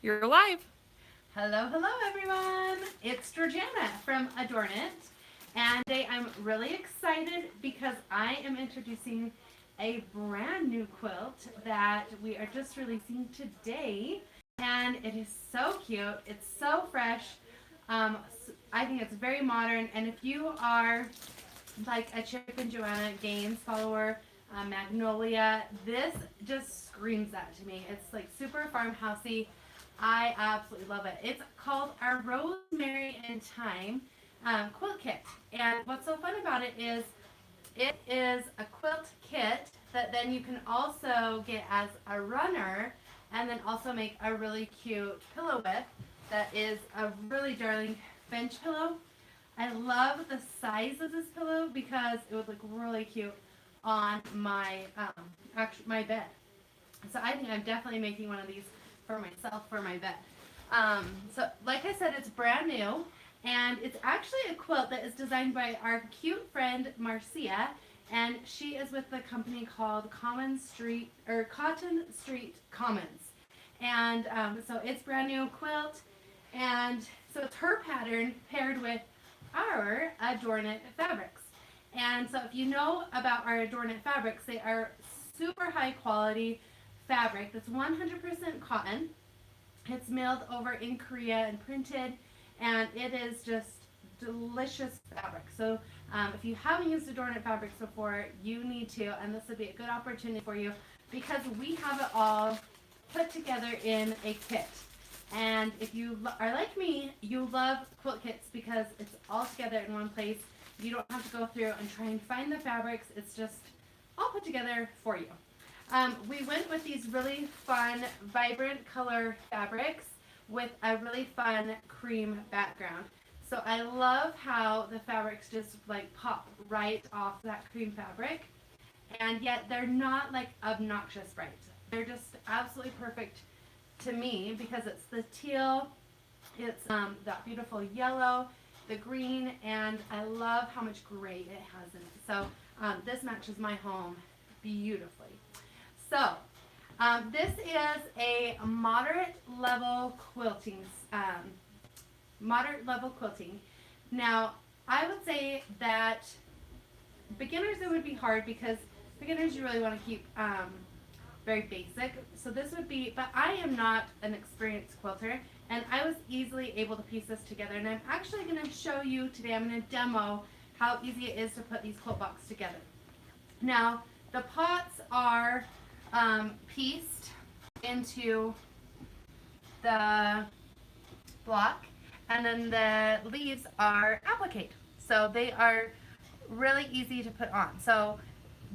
You're live. Hello, hello everyone. It's Georgiana from ADORNit, and today I'm really excited because I am introducing a brand new quilt that we are just releasing today, and it is so cute. It's so fresh. I think it's very modern, and if you are like a Chip and Joanna Gaines follower, Magnolia, this just screams that to me. It's like super farmhousey. I absolutely love it. It's called our Rosemary and Thyme quilt kit. And what's so fun about it is a quilt kit that then you can also get as a runner and then also make a really cute pillow with that is a really darling bench pillow. I love the size of this pillow because it would look really cute on my bed. So I think I'm definitely making one of these for myself for my bed. So like I said, it's brand new, and it's actually a quilt that is designed by our cute friend Marcia, and she is with the company called Cotton Street Commons. And so it's brand new quilt, and so it's her pattern paired with our ADORNit fabrics. And so if you know about our ADORNit fabrics, they are super high quality fabric that's 100% cotton. It's milled over in Korea and printed, and it is just delicious fabric. So if you haven't used ADORNit fabrics before, you need to, and this would be a good opportunity for you because we have it all put together in a kit. And if you are like me, you love quilt kits because it's all together in one place. You don't have to go through and try and find the fabrics. It's just all put together for you. We went with these really fun, vibrant color fabrics with a really fun cream background. So I love how the fabrics just like pop right off that cream fabric, and yet they're not like obnoxious bright. They're just absolutely perfect to me because it's the teal, it's that beautiful yellow, the green, and I love how much gray it has in it. So this matches my home beautifully. So this is a moderate level quilting. Now, I would say that beginners it would be hard because beginners you really want to keep very basic. So this would be, but I am not an experienced quilter, and I was easily able to piece this together. And I'm actually going to show you today, I'm going to demo how easy it is to put these quilt blocks together. Now, the pots are pieced into the block, and then the leaves are applique. So they are really easy to put on. So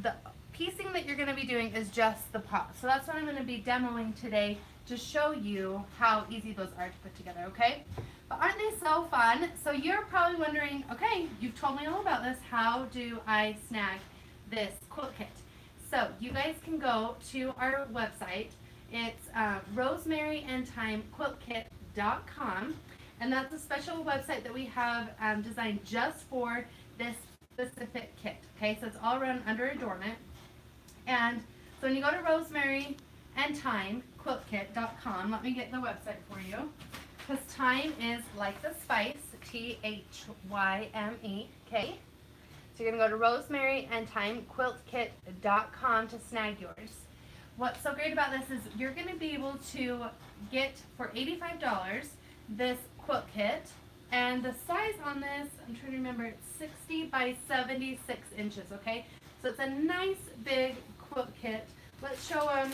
the piecing that you're going to be doing is just the pot. So that's what I'm going to be demoing today to show you how easy those are to put together, okay? But aren't they so fun? So you're probably wondering, okay, you've told me all about this. How do I snag this quilt kit? So you guys can go to our website. It's rosemaryandthymequiltkit.com, and that's a special website that we have designed just for this specific kit. Okay, so it's all run under ADORNit. And so when you go to rosemaryandthymequiltkit.com, let me get the website for you, because thyme is like the spice, Thyme, okay? So you're going to go to rosemaryandthymequiltkit.com to snag yours. What's so great about this is you're going to be able to get for $85 this quilt kit, and the size on this, I'm trying to remember, it's 60 by 76 inches, okay? So it's a nice big quilt kit. Let's show them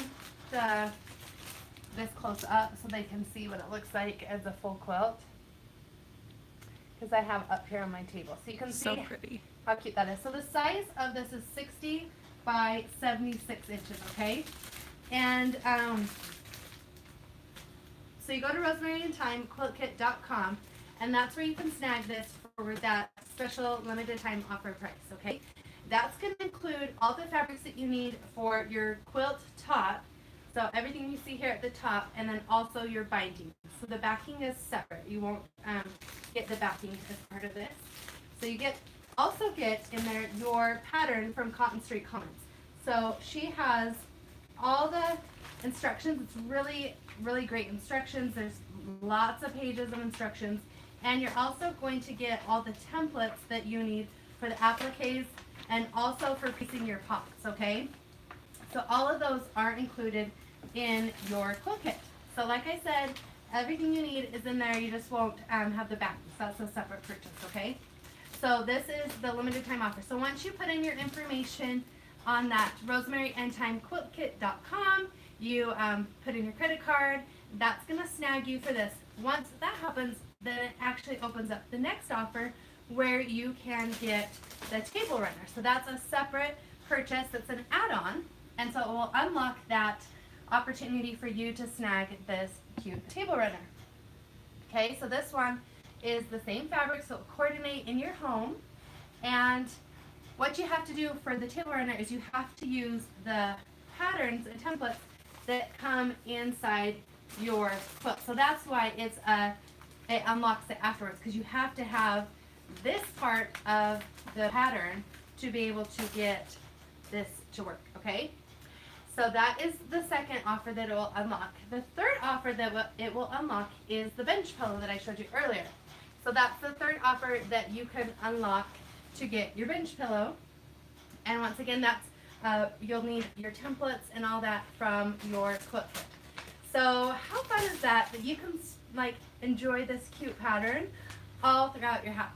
this close up so they can see what it looks like as a full quilt, because I have it up here on my table. So you can So see pretty. how cute that is. So the size of this is 60 by 76 inches, okay? And so you go to rosemaryandthymequiltkit.com, and that's where you can snag this for that special limited time offer price, okay? That's going to include all the fabrics that you need for your quilt top. So everything you see here at the top, and then also your binding. So the backing is separate. You won't get the backing as part of this. So you also get in there your pattern from Cotton Street Commons. So she has all the instructions. It's really really great instructions. There's lots of pages of instructions. And you're also going to get all the templates that you need for the appliques and also for piecing your pots, okay? So all of those are included in your quilt kit. So like I said, everything you need is in there. You just won't have the back. So that's a separate purchase, okay? So this is the limited time offer. So once you put in your information on that RosemaryandThymeQuiltKit.com, you put in your credit card, that's going to snag you for this. Once that happens, then it actually opens up the next offer where you can get the table runner. So that's a separate purchase. That's an add-on, and so it will unlock that opportunity for you to snag this cute table runner. Okay, so this one is the same fabric, so it'll coordinate in your home. And what you have to do for the table runner is you have to use the patterns and templates that come inside your quilt. So that's why it unlocks it afterwards, because you have to have this part of the pattern to be able to get this to work, okay? So that is the second offer that it will unlock. The third offer that it will unlock is the bench pillow that I showed you earlier. So that's the third offer that you can unlock to get your bench pillow. And once again, that's you'll need your templates and all that from your quilt kit. So how fun is that you can like enjoy this cute pattern all throughout your house?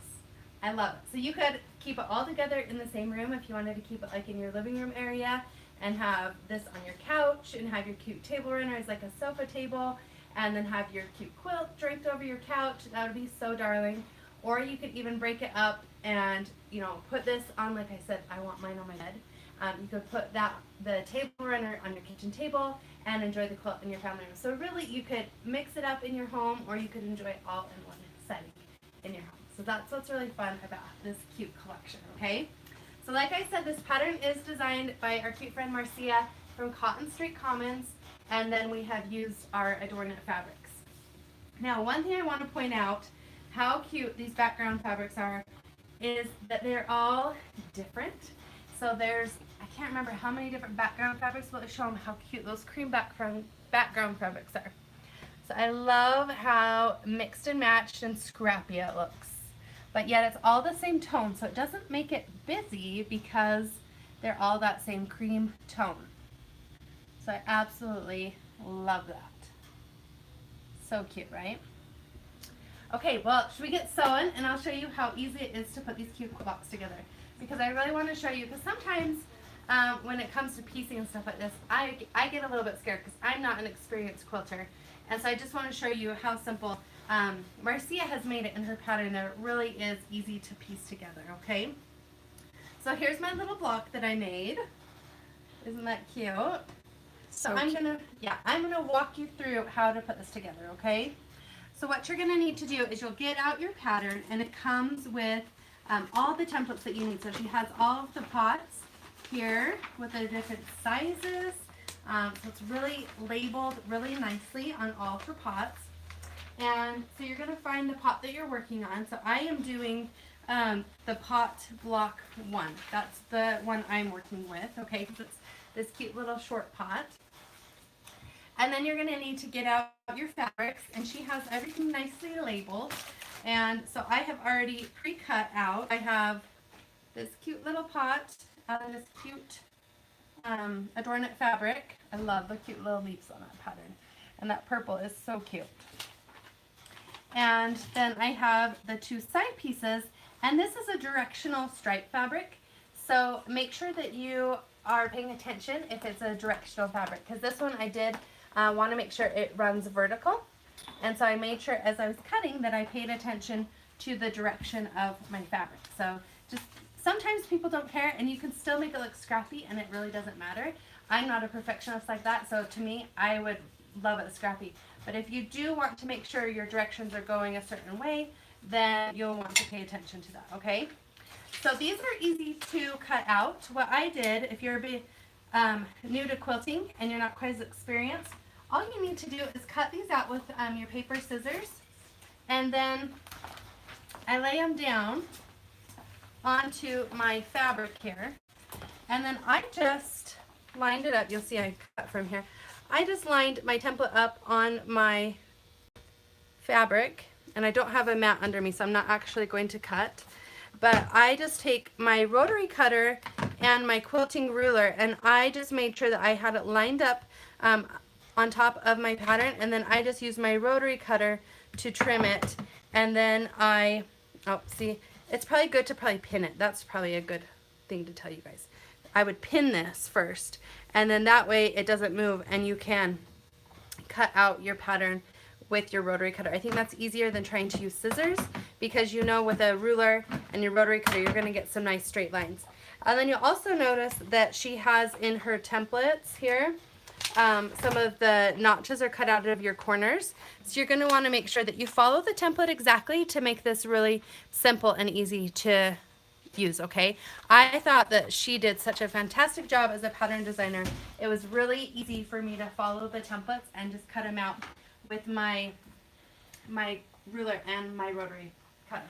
I love it. So you could keep it all together in the same room if you wanted to keep it like in your living room area and have this on your couch and have your cute table runner as like a sofa table and then have your cute quilt draped over your couch. That would be so darling. Or you could even break it up and, you know, put this on, like I said, I want mine on my bed. You could put the table runner on your kitchen table and enjoy the quilt in your family room. So really you could mix it up in your home, or you could enjoy it all in one setting in your home. So that's what's really fun about this cute collection, okay? So like I said, this pattern is designed by our cute friend Marcia from Cotton Street Commons, and then we have used our ADORNit fabrics. Now, one thing I want to point out, how cute these background fabrics are, is that they're all different. So there's, I can't remember how many different background fabrics, but I'll show them how cute those cream background fabrics are. So I love how mixed and matched and scrappy it looks. But yet it's all the same tone, so it doesn't make it busy because they're all that same cream tone. So I absolutely love that. So cute, right? Okay, well, should we get sewing, and I'll show you how easy it is to put these cute blocks together. Because I really want to show you, because sometimes when it comes to piecing and stuff like this, I get a little bit scared because I'm not an experienced quilter. And so I just want to show you how simple Marcia has made it in her pattern that it really is easy to piece together, okay? So here's my little block that I made. Isn't that cute? So I'm gonna walk you through how to put this together, okay? So what you're gonna need to do is you'll get out your pattern, and it comes with all the templates that you need. So she has all of the pots here with the different sizes. So it's really labeled really nicely on all of her pots. And so you're going to find the pot that you're working on. So I am doing the pot block 1. That's the one I'm working with, okay? So it's this cute little short pot. And then you're going to need to get out your fabrics, and she has everything nicely labeled. And so I have already pre-cut out. I have this cute little pot out of this cute ADORNit fabric. I love the cute little leaves on that pattern. And that purple is so cute. And then I have the 2 side pieces, and this is a directional stripe fabric. So make sure that you are paying attention if it's a directional fabric, because this one I did want to make sure it runs vertical. And so I made sure as I was cutting that I paid attention to the direction of my fabric. So just sometimes people don't care, and you can still make it look scrappy and it really doesn't matter. I'm not a perfectionist like that, so to me, I would love it scrappy. But if you do want to make sure your directions are going a certain way, then you'll want to pay attention to that, okay? So these are easy to cut out. What I did, if you're new to quilting and you're not quite as experienced, all you need to do is cut these out with your paper scissors, and then I lay them down onto my fabric here, and then I just lined it up. You'll see I cut from here. I just lined my template up on my fabric, and I don't have a mat under me, so I'm not actually going to cut. But I just take my rotary cutter and my quilting ruler, and I just made sure that I had it lined up on top of my pattern, and then I just use my rotary cutter to trim it. And then oh, see, it's probably good to pin it. That's probably a good thing to tell you guys. I would pin this first, and then that way it doesn't move, and you can cut out your pattern with your rotary cutter. I think that's easier than trying to use scissors, because you know with a ruler and your rotary cutter you're going to get some nice straight lines. And then you'll also notice that she has in her templates here, some of the notches are cut out of your corners. So you're going to want to make sure that you follow the template exactly to make this really simple and easy to use, okay? I thought that she did such a fantastic job as a pattern designer. It was really easy for me to follow the templates and just cut them out with my ruler and my rotary cutter.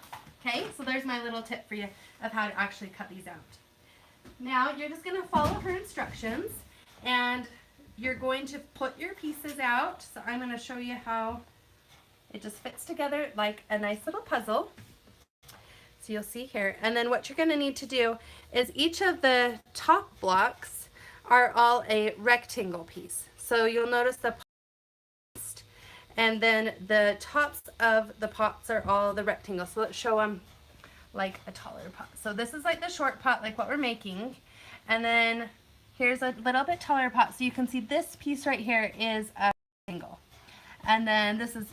Okay, so there's my little tip for you of how to actually cut these out. Now you're just going to follow her instructions, and you're going to put your pieces out. So I'm going to show you how it just fits together like a nice little puzzle. So you'll see here. And then what you're going to need to do is each of the top blocks are all a rectangle piece. So you'll notice the post, and then the tops of the pots are all the rectangles. So let's show them like a taller pot. So this is like the short pot, like what we're making. And then here's a little bit taller pot. So you can see this piece right here is a rectangle. And then this is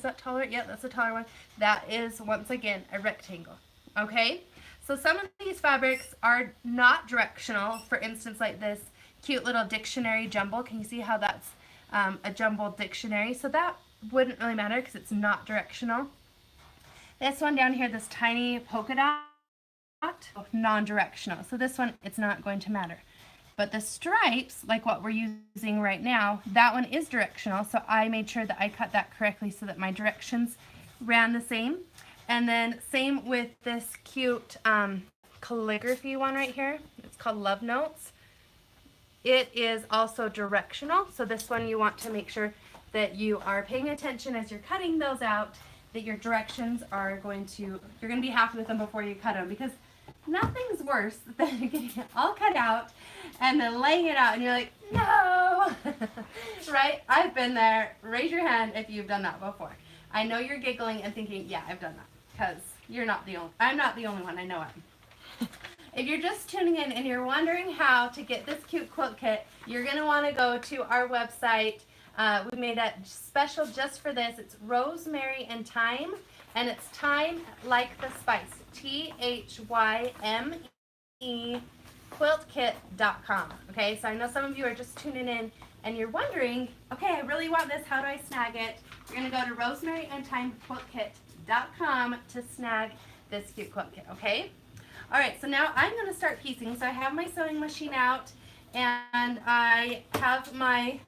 that taller? Yeah, that's a taller one. That is, once again, a rectangle. Okay? So some of these fabrics are not directional. For instance, like this cute little dictionary jumble. Can you see how that's a jumbled dictionary? So that wouldn't really matter because it's not directional. This one down here, this tiny polka dot, non-directional. So this one, it's not going to matter. But the stripes, like what we're using right now, that one is directional. So I made sure that I cut that correctly so that my directions ran the same. And then same with this cute calligraphy one right here. It's called Love Notes. It is also directional. So this one you want to make sure that you are paying attention as you're cutting those out, that your directions are going to, you're going to be happy with them before you cut them, because nothing's worse than getting it all cut out and then laying it out and you're like, no, right? I've been there. Raise your hand if you've done that before. I know you're giggling and thinking, yeah, I've done that, because you're not the only, I'm not the only one, I know it. If you're just tuning in and you're wondering how to get this cute quilt kit, you're going to want to go to our website. We made that special just for this. It's Rosemary and Thyme, and it's Thyme like the spice. THYME quiltkit.com. Okay, so I know some of you are just tuning in and you're wondering, okay, I really want this. How do I snag it? You're going to go to rosemaryandthymequiltkit.com to snag this cute quilt kit. Okay. All right. So now I'm going to start piecing. So I have my sewing machine out, and I have my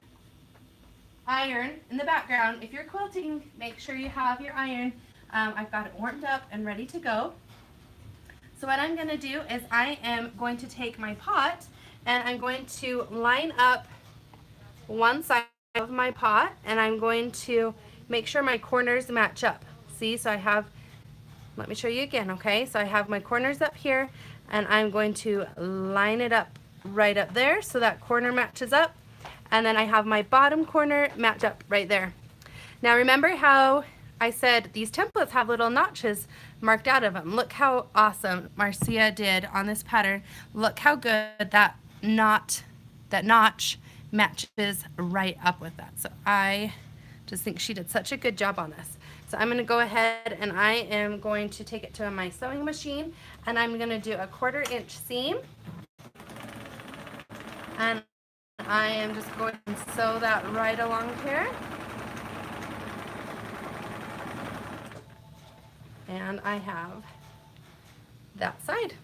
iron in the background. If you're quilting, make sure you have your iron. I've got it warmed up and ready to go. So what I'm going to do is I am going to take my pot and I'm going to line up one side of my pot, and I'm going to make sure my corners match up. See, so I have, let me show you again, okay? So I have my corners up here, and I'm going to line it up right up there so that corner matches up, and then I have my bottom corner match up right there. Now remember how I said these templates have little notches marked out of them. Look how awesome Marcia did on this pattern. Look how good that notch matches right up with that. So I just think she did such a good job on this. So I'm going to go ahead and I am going to take it to my sewing machine, and I'm going to do a 1/4 inch seam. And I am just going to sew that right along here. And I have that side.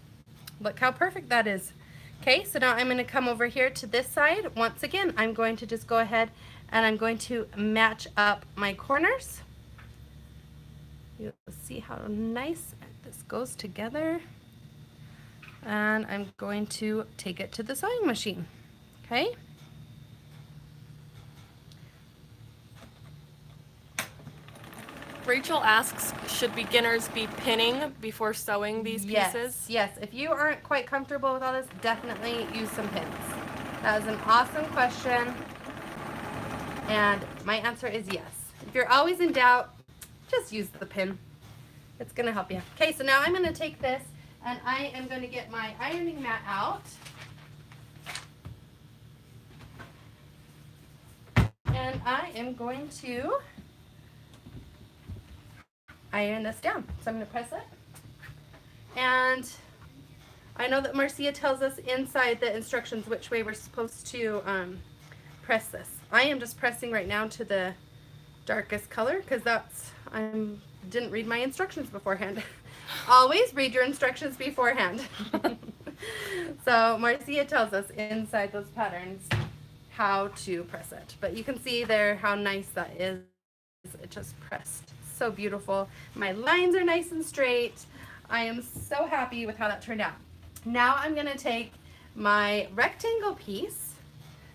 Look how perfect that is. Okay, so now I'm going to come over here to this side. Once again, I'm going to just go ahead and I'm going to match up my corners. You'll see how nice this goes together. And I'm going to take it to the sewing machine. Okay. Rachel asks, should beginners be pinning before sewing these pieces? Yes. If you aren't quite comfortable with all this, definitely use some pins. That is an awesome question. And my answer is yes. If you're always in doubt, just use the pin. It's going to help you. Okay, so now I'm going to take this and I am going to get my ironing mat out. And I am going to iron this down. So I'm going to press it. And I know that Marcia tells us inside the instructions which way we're supposed to press this. I am just pressing right now to the darkest color because I didn't read my instructions beforehand. Always read your instructions beforehand. So Marcia tells us inside those patterns how to press it. But you can see there how nice that is. It just pressed. So beautiful. My lines are nice and straight. I am so happy with how that turned out. Now I'm going to take my rectangle piece,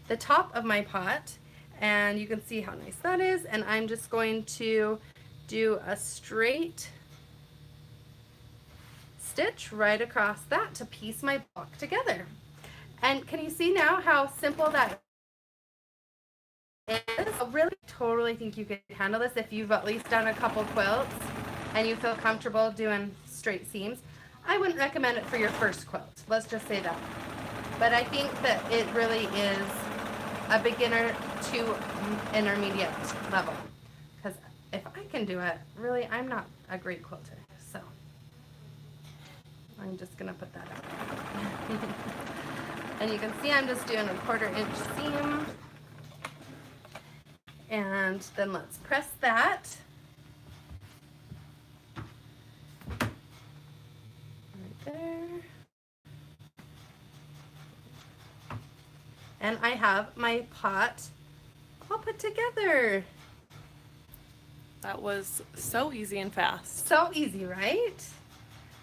the top of my pot, and you can see how nice that is, and I'm just going to do a straight stitch right across that to piece my block together. And can you see now how simple that is? I really totally think you can handle this if you've at least done a couple quilts and you feel comfortable doing straight seams. I wouldn't recommend it for your first quilt, let's just say that. But I think that it really is a beginner to intermediate level. Because if I can do it, really, I'm not a great quilter. So I'm just going to put that out. And you can see I'm just doing a 1/4 inch seam. And then let's press that. There. And I have my pot all put together. That was so easy and fast. So easy, right?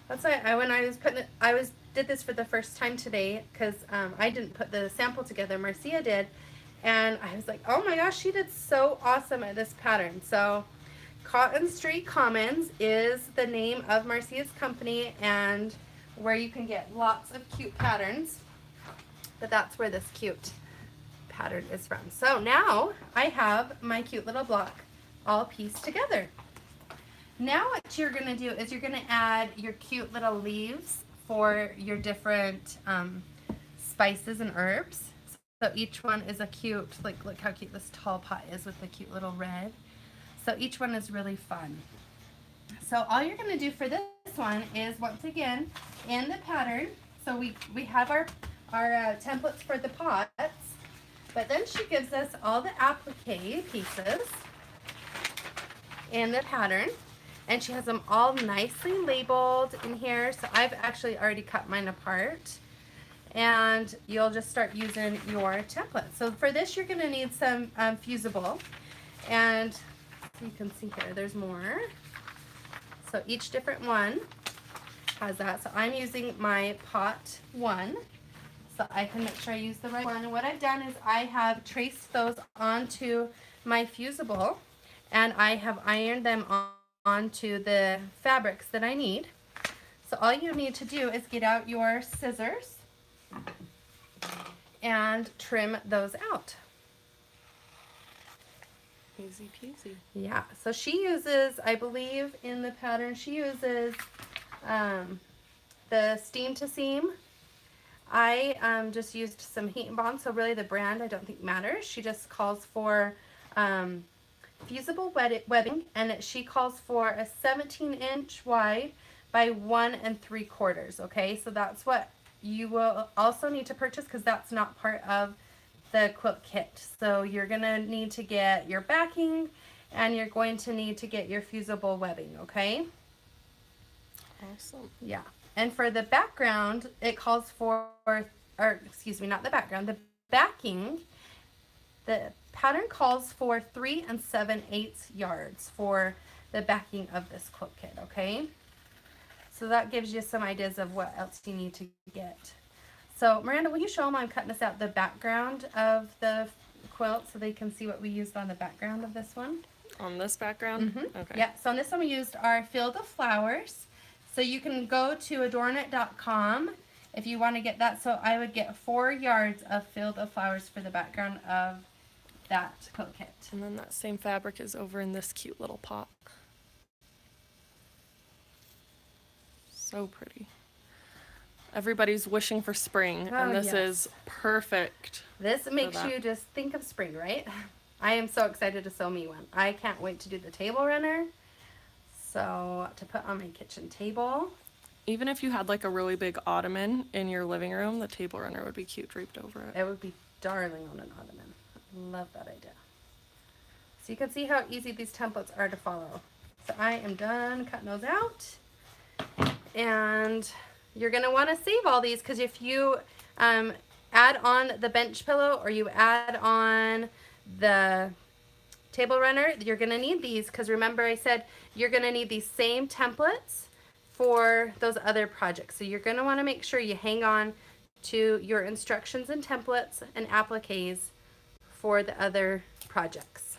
That's why when I was putting it, did this for the first time today because I didn't put the sample together. Marcia did, and I was like, oh my gosh, she did so awesome at this pattern. So Cotton Street Commons is the name of Marcia's company and where you can get lots of cute patterns, but that's where this cute pattern is from. So now I have my cute little block all pieced together. Now what you're going to do is you're going to add your cute little leaves for your different spices and herbs. So each one is a cute, like look how cute this tall pot is with the cute little red. So each one is really fun. So all you're going to do for this one is, once again, in the pattern, so we have our templates for the pots, but then she gives us all the applique pieces in the pattern, and she has them all nicely labeled in here. So I've actually already cut mine apart, and you'll just start using your template. So for this, you're going to need some fusible, and you can see here, there's more. So each different one has that. So I'm using my pot 1, so I can make sure I use the right one. And what I've done is I have traced those onto my fusible, and I have ironed them onto the fabrics that I need. So all you need to do is get out your scissors and trim those out. Easy peasy. Yeah, so she uses, I believe in the pattern, she uses the steam to seam. I just used some heat and bond, so really the brand I don't think matters. She just calls for fusible webbing, and she calls for a 17-inch wide by 1 3/4. Okay, so that's what you will also need to purchase because that's not part of the quilt kit. So you're gonna need to get your backing, and you're going to need to get your fusible webbing. Okay. Awesome. Yeah. And for the background, it calls for, or excuse me, not the background, the backing. The pattern calls for 3 7/8 yards for the backing of this quilt kit. Okay. So that gives you some ideas of what else you need to get. So Miranda, will you show them I'm cutting this out the background of the quilt so they can see what we used on the background of this one? On this background? Okay. Yeah, so on this one we used our Field of Flowers. So you can go to ADORNit.com if you want to get that. So I would get 4 yards of Field of Flowers for the background of that quilt kit. And then that same fabric is over in this cute little pot. So pretty. Everybody's wishing for spring, and this is perfect. This makes you just think of spring, right? I am so excited to sew me one. I can't wait to do the table runner. So to put on my kitchen table. Even if you had like a really big ottoman in your living room, the table runner would be cute draped over it. It would be darling on an ottoman. Love that idea. So you can see how easy these templates are to follow. So I am done cutting those out. And you're going to want to save all these because if you add on the bench pillow or you add on the table runner, you're going to need these because remember I said you're going to need these same templates for those other projects. So you're going to want to make sure you hang on to your instructions and templates and appliques for the other projects.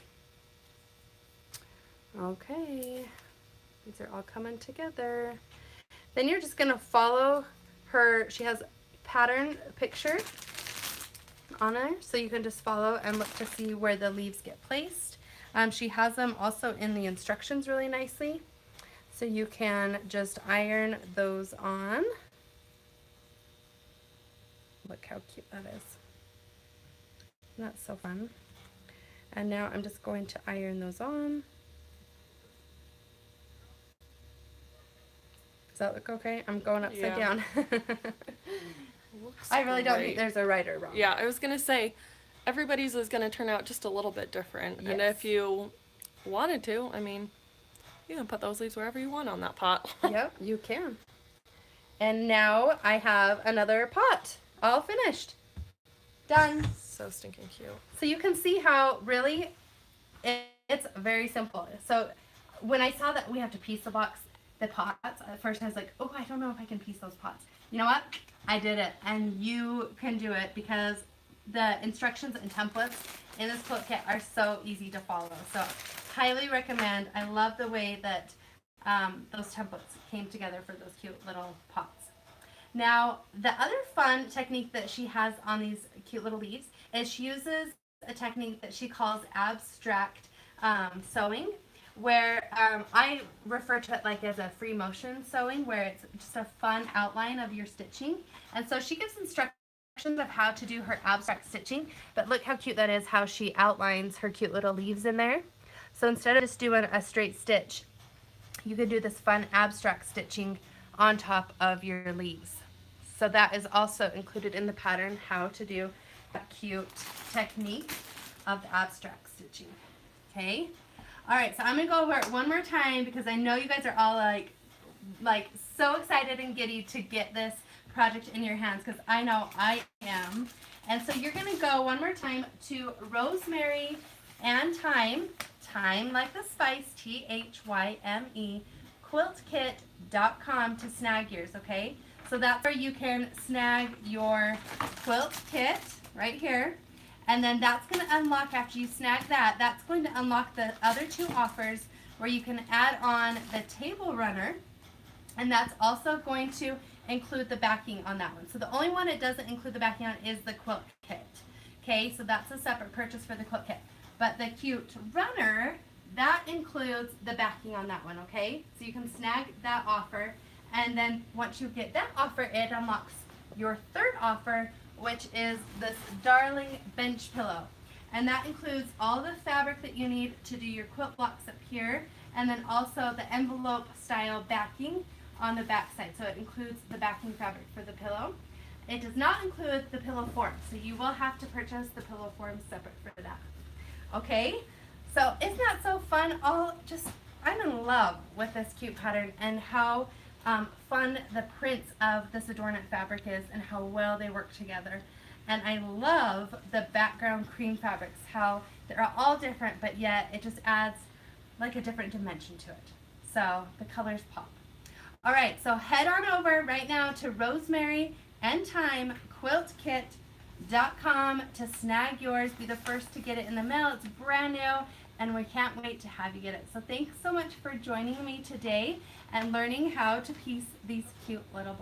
Okay, these are all coming together. Then you're just going to follow her. She has pattern picture on her, so you can just follow and look to see where the leaves get placed. She has them also in the instructions really nicely, so you can just iron those on. Look how cute that is. Isn't that so fun? And now I'm just going to iron those on. Does that look okay? I'm going upside down. I really don't think there's a right or wrong. Yeah, I was going to say, everybody's is going to turn out just a little bit different. Yes. And if you wanted to, I mean, you can put those leaves wherever you want on that pot. Yep, you can. And now I have another pot all finished. Done. So stinking cute. So you can see how really it's very simple. So when I saw that we have to piece the pots, at first I was like, oh, I don't know if I can piece those pots. You know what? I did it, and you can do it because the instructions and templates in this quilt kit are so easy to follow. So highly recommend. I love the way that those templates came together for those cute little pots. Now, the other fun technique that she has on these cute little leaves is she uses a technique that she calls abstract sewing, where I refer to it like as a free motion sewing, where it's just a fun outline of your stitching. And so she gives instructions of how to do her abstract stitching, but look how cute that is, how she outlines her cute little leaves in there. So instead of just doing a straight stitch, you can do this fun abstract stitching on top of your leaves. So that is also included in the pattern, how to do a cute technique of the abstract stitching. Okay? All right, so I'm going to go over it one more time because I know you guys are all like so excited and giddy to get this project in your hands because I know I am. And so you're going to go one more time to Rosemary and Thyme, Thyme like the spice, Thyme, quiltkit.com to snag yours, okay? So that's where you can snag your quilt kit right here. And then that's going to unlock, after you snag that, that's going to unlock the other 2 offers where you can add on the table runner. And that's also going to include the backing on that one. So the only one it doesn't include the backing on is the quilt kit. Okay, so that's a separate purchase for the quilt kit. But the cute runner, that includes the backing on that one, okay? So you can snag that offer. And then once you get that offer, it unlocks your 3rd offer, which is this darling bench pillow. And that includes all the fabric that you need to do your quilt blocks up here, and then also the envelope style backing on the back side. So it includes the backing fabric for the pillow. It does not include the pillow form, so you will have to purchase the pillow form separate for that. Okay, so isn't that so fun? I'm in love with this cute pattern and how fun the prints of this ADORNit fabric is and how well they work together. And I love the background cream fabrics, how they're all different, but yet it just adds like a different dimension to it. So the colors pop. All right, so head on over right now to Rosemary and Thyme quiltkit.com to snag yours. Be the first to get it in the mail. It's brand new and we can't wait to have you get it. So thanks so much for joining me today and learning how to piece these cute little